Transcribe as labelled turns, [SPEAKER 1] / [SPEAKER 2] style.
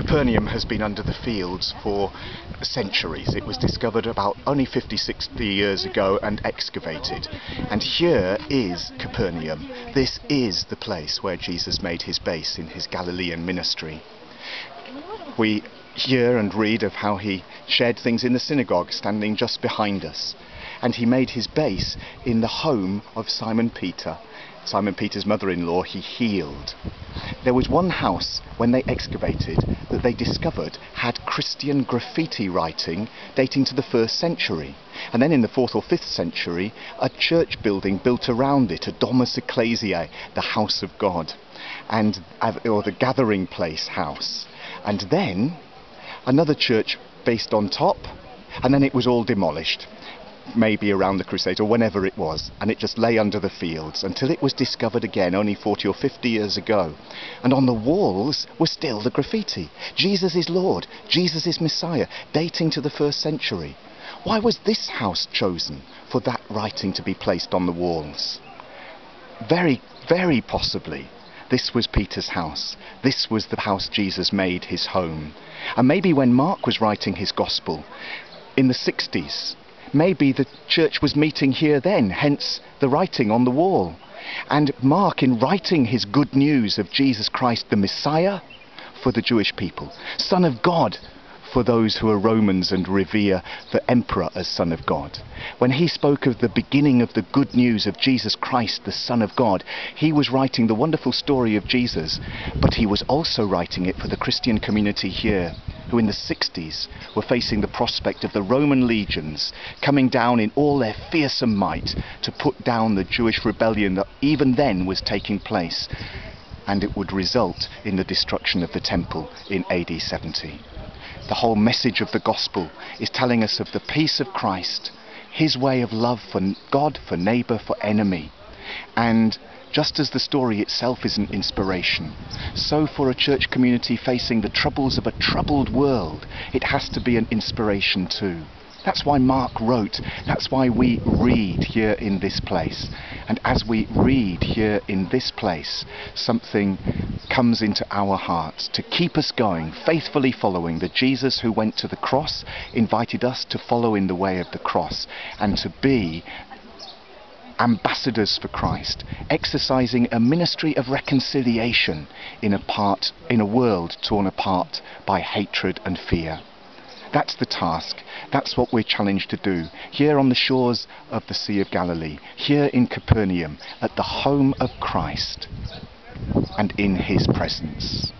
[SPEAKER 1] Capernaum has been under the fields for centuries. It was discovered about only 50, 60 years ago and excavated. And here is Capernaum. This is the place where Jesus made his base in his Galilean ministry. We hear and read of how he shared things in the synagogue standing just behind us. And he made his base in the home of Simon Peter. Simon Peter's mother-in-law he healed. There was one house when they excavated that they discovered had Christian graffiti writing dating to the 1st century. And then in the 4th or 5th century, a church building built around it, a Domus Ecclesiae, the house of God, or the gathering place house. And then another church based on top, and then it was all demolished. Maybe around the Crusades or whenever it was, and it just lay under the fields until it was discovered again only 40 or 50 years ago. And on the walls was still the graffiti. Jesus is Lord, Jesus is Messiah, dating to the 1st century. Why was this house chosen for that writing to be placed on the walls? Very, very possibly this was Peter's house. This was the house Jesus made his home. And maybe when Mark was writing his gospel in the 60s, maybe the church was meeting here then, hence the writing on the wall. And Mark, in writing his good news of Jesus Christ the Messiah for the Jewish people, Son of God for those who are Romans and revere the Emperor as Son of God. When he spoke of the beginning of the good news of Jesus Christ, the Son of God, he was writing the wonderful story of Jesus, but he was also writing it for the Christian community here, who in the 60s were facing the prospect of the Roman legions coming down in all their fearsome might to put down the Jewish rebellion that even then was taking place, and it would result in the destruction of the temple in AD 70. The whole message of the gospel is telling us of the peace of Christ, his way of love for God, for neighbour, for enemy. And just as the story itself is an inspiration, so for a church community facing the troubles of a troubled world, it has to be an inspiration too. That's why Mark wrote, that's why we read here in this place. And as we read here in this place, something comes into our hearts to keep us going, faithfully following the Jesus who went to the cross, invited us to follow in the way of the cross, and to be ambassadors for Christ, exercising a ministry of reconciliation in a world torn apart by hatred and fear. That's the task. That's what we're challenged to do, here on the shores of the Sea of Galilee, here in Capernaum, at the home of Christ, and in his presence.